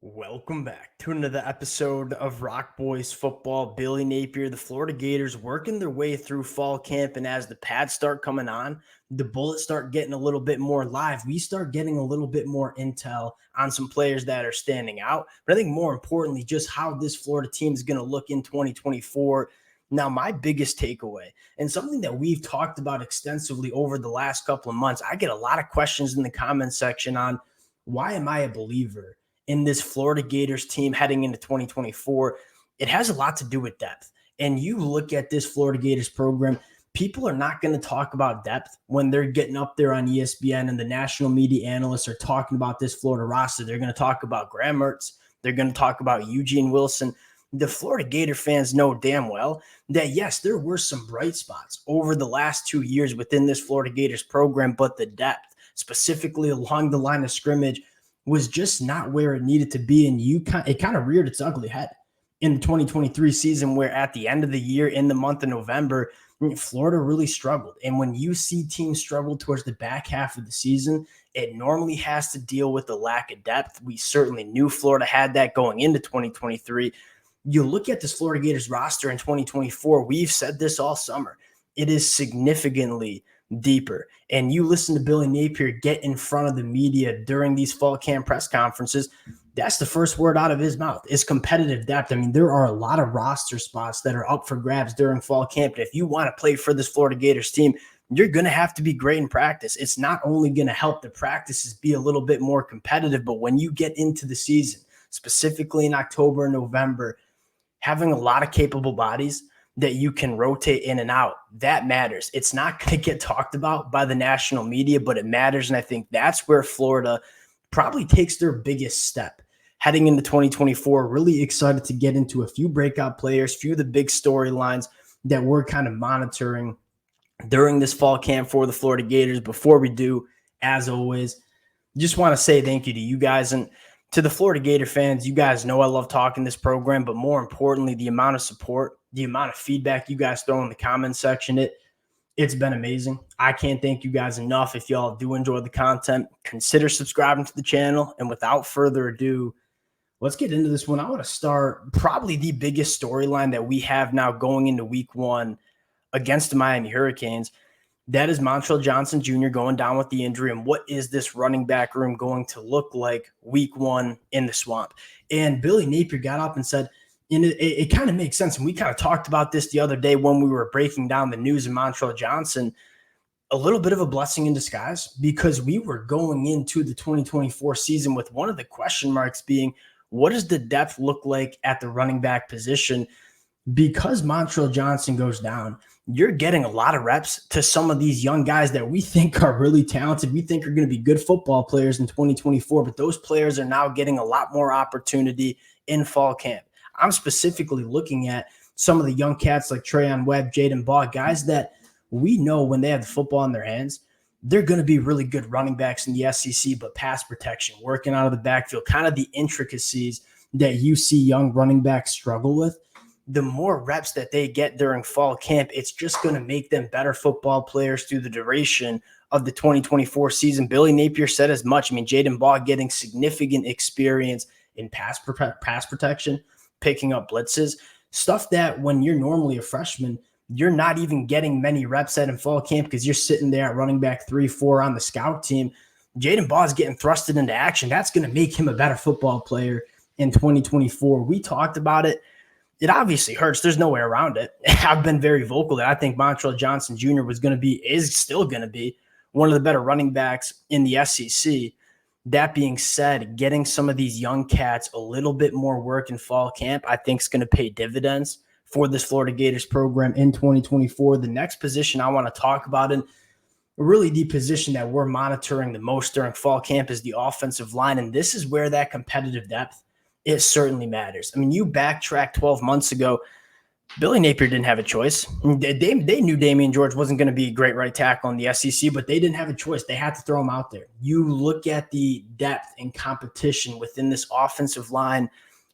Welcome back to another episode of Rock Boys Football. Billy Napier, the Florida Gators working their way through fall camp, and as the pads start coming on, the bullets start getting a little bit more live. We start getting a little bit more intel on some players that are standing out. But I think more importantly, just how this Florida team is going to look in 2024. Now, my biggest takeaway, and something that we've talked about extensively over the last couple of months, I get a lot of questions in the comment section on why am I a believer in this Florida Gators team heading into 2024. It has a lot to do with depth. And you look at this Florida Gators program, people are not going to talk about depth when they're getting up there on ESPN and the national media analysts are talking about this Florida roster. They're going to talk about Graham Mertz. They're going to talk about Eugene Wilson. The Florida Gator fans know damn well that, yes, there were some bright spots over the last 2 years within this Florida Gators program, but the depth, specifically along the line of scrimmage, was just not where it needed to be. And it kind of reared its ugly head in the 2023 season, where at the end of the year, in the month of November, Florida really struggled. And when you see teams struggle towards the back half of the season, it normally has to deal with the lack of depth. We certainly knew Florida had that going into 2023. You look at this Florida Gators roster in 2024, we've said this all summer. It is significantly deeper. And you listen to Billy Napier get in front of the media during these fall camp press conferences, that's the first word out of his mouth is competitive depth. I mean, there are a lot of roster spots that are up for grabs during fall camp. And if you want to play for this Florida Gators team, you're going to have to be great in practice. It's not only going to help the practices be a little bit more competitive, but when you get into the season, specifically in October and November, having a lot of capable bodies that you can rotate in and out, that matters. It's not going to get talked about by the national media, but it matters. And I think that's where Florida probably takes their biggest step heading into 2024. Really excited to get into a few breakout players, few of the big storylines that we're kind of monitoring during this fall camp for the Florida Gators. Before we do, as always, just want to say thank you to you guys and to the Florida Gator fans. You guys know I love talking this program, but more importantly, the amount of support, the amount of feedback you guys throw in the comment section, it's been amazing. I can't thank you guys enough. If y'all do enjoy the content, consider subscribing to the channel. And without further ado, let's get into this one. I want to start probably the biggest storyline that we have now going into week one against the Miami Hurricanes. That is Montrell Johnson Jr. going down with the injury. And what is this running back room going to look like week one in the Swamp? And Billy Napier got up and said, and it kind of makes sense. And we kind of talked about this the other day when we were breaking down the news of Montrell Johnson, a little bit of a blessing in disguise, because we were going into the 2024 season with one of the question marks being, what does the depth look like at the running back position? Because Montrell Johnson goes down, you're getting a lot of reps to some of these young guys that we think are really talented. We think are going to be good football players in 2024, but those players are now getting a lot more opportunity in fall camp. I'm specifically looking at some of the young cats like Trayon Webb, Jaden Baugh, guys that we know when they have the football in their hands, they're going to be really good running backs in the SEC, but pass protection, working out of the backfield, kind of the intricacies that you see young running backs struggle with. The more reps that they get during fall camp, it's just going to make them better football players through the duration of the 2024 season. Billy Napier said as much. I mean, Jaden Baugh getting significant experience in pass protection, picking up blitzes, stuff that when you're normally a freshman, you're not even getting many reps at in fall camp because you're sitting there at running back 3-4 on the scout team. Jaden Baugh is getting thrusted into action. That's going to make him a better football player in 2024. We talked about it. It obviously hurts. There's no way around it. I've been very vocal that I think Montrell Johnson Jr. is still going to be one of the better running backs in the SEC. That being said, getting some of these young cats a little bit more work in fall camp, I think is going to pay dividends for this Florida Gators program in 2024. The next position I want to talk about, and really the position that we're monitoring the most during fall camp, is the offensive line. And this is where that competitive depth, it certainly matters. I mean, you backtrack 12 months ago, Billy Napier didn't have a choice. They knew Damian George wasn't going to be a great right tackle in the SEC, but they didn't have a choice. They had to throw him out there. You look at the depth and competition within this offensive line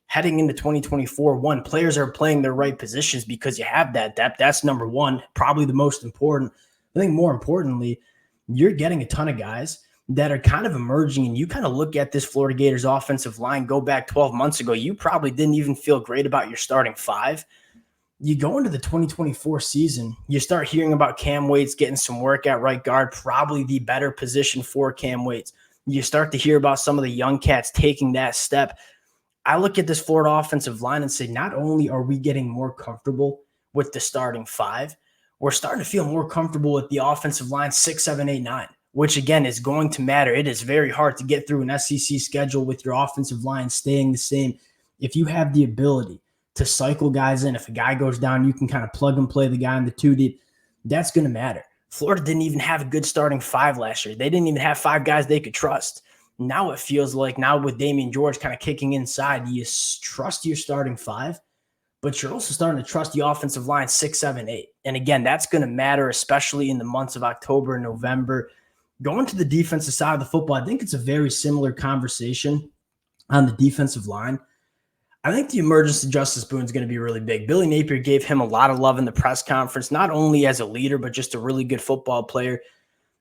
heading into 2024. One, players are playing their right positions because you have that depth. That's number one, probably the most important. I think more importantly, you're getting a ton of guys that are kind of emerging. And you kind of look at this Florida Gators offensive line, go back 12 months ago, you probably didn't even feel great about your starting five. You go into the 2024 season, you start hearing about Cam Waits getting some work at right guard, probably the better position for Cam Waits. You start to hear about some of the young cats taking that step. I look at this Florida offensive line and say, not only are we getting more comfortable with the starting five, we're starting to feel more comfortable with the offensive line 6, 7, 8, 9, which again is going to matter. It is very hard to get through an SEC schedule with your offensive line staying the same. If you have the ability to cycle guys in, if a guy goes down, you can kind of plug and play the guy in the 2 deep. That's going to matter. Florida didn't even have a good starting five last year. They didn't even have 5 guys they could trust. Now it feels like now with Damian George kind of kicking inside, you trust your starting five, but you're also starting to trust the offensive line 6, 7, 8. And again, that's going to matter, especially in the months of October and November. Going to the defensive side of the football, I think it's a very similar conversation on the defensive line. I think the emergence of Justice Boone is going to be really big. Billy Napier gave him a lot of love in the press conference, not only as a leader, but just a really good football player.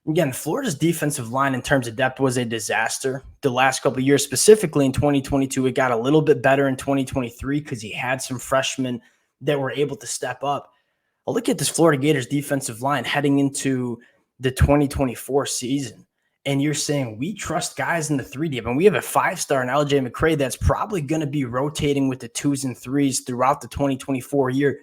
Again, Florida's defensive line in terms of depth was a disaster the last couple of years. Specifically in 2022, it got a little bit better in 2023 because he had some freshmen that were able to step up. I'll look at this Florida Gators defensive line heading into the 2024 season, and you're saying we trust guys in the 3 deep, and we have a 5-star in LJ McCray that's probably going to be rotating with the 2s and 3s throughout the 2024 year.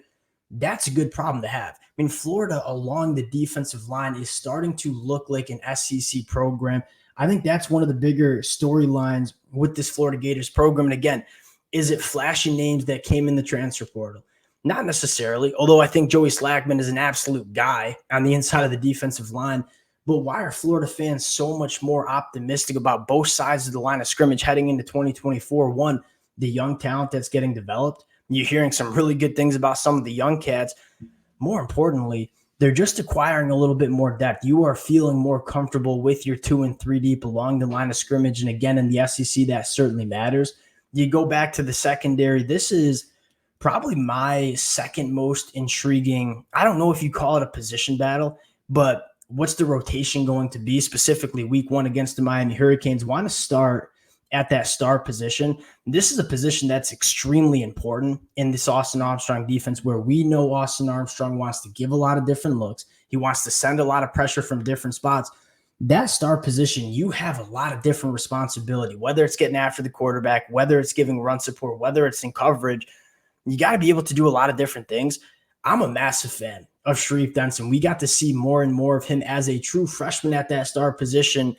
That's a good problem to have. I mean, Florida along the defensive line is starting to look like an SEC program. I think that's one of the bigger storylines with this Florida Gators program. And again, is it flashy names that came in the transfer portal? Not necessarily, although I think Joey Slackman is an absolute guy on the inside of the defensive line. But why are Florida fans so much more optimistic about both sides of the line of scrimmage heading into 2024? One, the young talent that's getting developed. You're hearing some really good things about some of the young cats. More importantly, they're just acquiring a little bit more depth. You are feeling more comfortable with your 2 and 3 deep along the line of scrimmage. And again, in the SEC, that certainly matters. You go back to the secondary. This is probably my second most intriguing. I don't know if you call it a position battle, but what's the rotation going to be? Specifically, week 1 against the Miami Hurricanes. Want to start at that star position. This is a position that's extremely important in this Austin Armstrong defense, where we know Austin Armstrong wants to give a lot of different looks. He wants to send a lot of pressure from different spots. That star position, you have a lot of different responsibility, whether it's getting after the quarterback, whether it's giving run support, whether it's in coverage. You got to be able to do a lot of different things. I'm a massive fan of Sharif Denson. We got to see more and more of him as a true freshman at that star position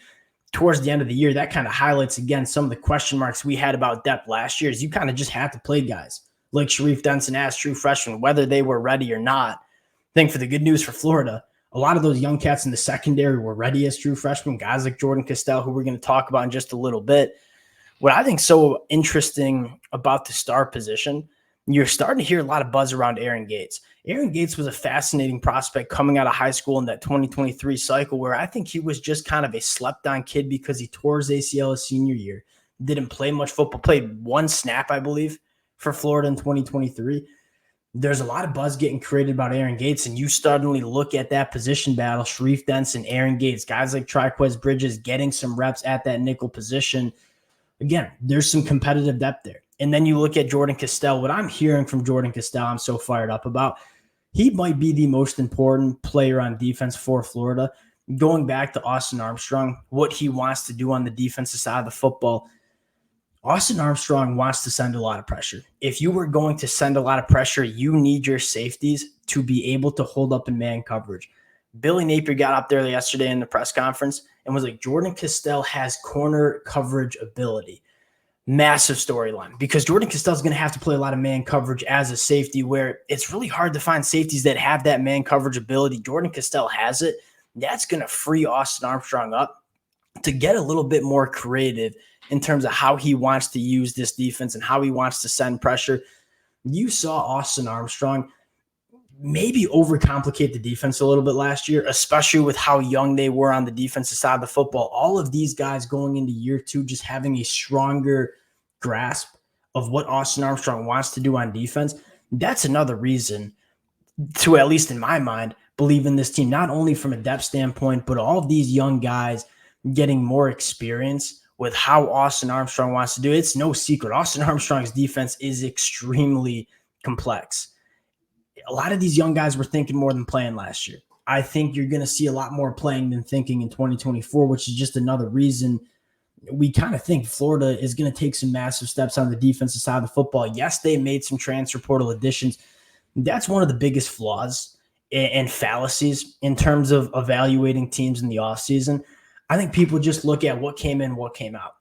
towards the end of the year. That kind of highlights, again, some of the question marks we had about depth last year. Is you kind of just had to play guys like Sharif Denson as true freshmen, whether they were ready or not. I think for the good news for Florida, a lot of those young cats in the secondary were ready as true freshmen, guys like Jordan Castell, who we're going to talk about in just a little bit. What I think so interesting about the star position, you're starting to hear a lot of buzz around Aaron Gates. Aaron Gates was a fascinating prospect coming out of high school in that 2023 cycle, where I think he was just kind of a slept-on kid because he tore his ACL his senior year, didn't play much football, played 1 snap, I believe, for Florida in 2023. There's a lot of buzz getting created about Aaron Gates, and you suddenly look at that position battle, Sharif Denson, Aaron Gates, guys like Triquez Bridges getting some reps at that nickel position. Again, there's some competitive depth there. And then you look at Jordan Castell. What I'm hearing from Jordan Castell, I'm so fired up about. He might be the most important player on defense for Florida. Going back to Austin Armstrong, what he wants to do on the defensive side of the football, Austin Armstrong wants to send a lot of pressure. If you were going to send a lot of pressure, you need your safeties to be able to hold up in man coverage. Billy Napier got up there yesterday in the press conference and was like, Jordan Castell has corner coverage ability. Massive storyline, because Jordan Castell is going to have to play a lot of man coverage as a safety, where it's really hard to find safeties that have that man coverage ability. Jordan Castell has it. That's going to free Austin Armstrong up to get a little bit more creative in terms of how he wants to use this defense and how he wants to send pressure. You saw Austin Armstrong maybe overcomplicate the defense a little bit last year, especially with how young they were on the defensive side of the football. All of these guys going into year 2 just having a stronger grasp of what Austin Armstrong wants to do on defense. That's another reason to, at least in my mind, believe in this team, not only from a depth standpoint, but all of these young guys getting more experience with how Austin Armstrong wants to do it. It's no secret. Austin Armstrong's defense is extremely complex. A lot of these young guys were thinking more than playing last year. I think you're going to see a lot more playing than thinking in 2024, which is just another reason we kind of think Florida is going to take some massive steps on the defensive side of the football. Yes, they made some transfer portal additions. That's one of the biggest flaws and fallacies in terms of evaluating teams in the offseason. I think people just look at what came in, what came out,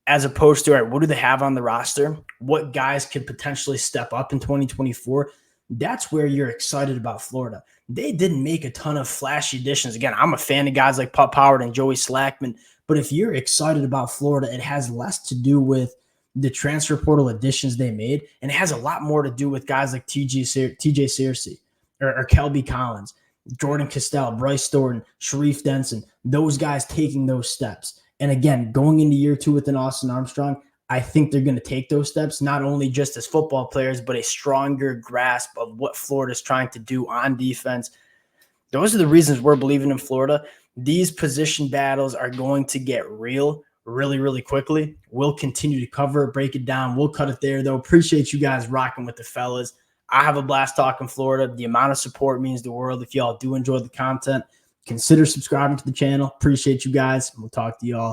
as opposed to, all right, what do they have on the roster? What guys could potentially step up in 2024? That's where you're excited about Florida. They didn't make a ton of flashy additions. Again, I'm a fan of guys like Pup Howard and Joey Slackman, but if you're excited about Florida, it has less to do with the transfer portal additions they made, and it has a lot more to do with guys like TJ Searcy or Kelby Collins, Jordan Castell, Bryce Thornton, Sharif Denson, those guys taking those steps. And again, going into year 2 with an Austin Armstrong, I think they're going to take those steps, not only just as football players, but a stronger grasp of what Florida is trying to do on defense. Those are the reasons we're believing in Florida. These position battles are going to get real really, really quickly. We'll continue to cover it, break it down. We'll cut it there, though. Appreciate you guys rocking with the fellas. I have a blast talking Florida. The amount of support means the world. If y'all do enjoy the content, consider subscribing to the channel. Appreciate you guys. We'll talk to y'all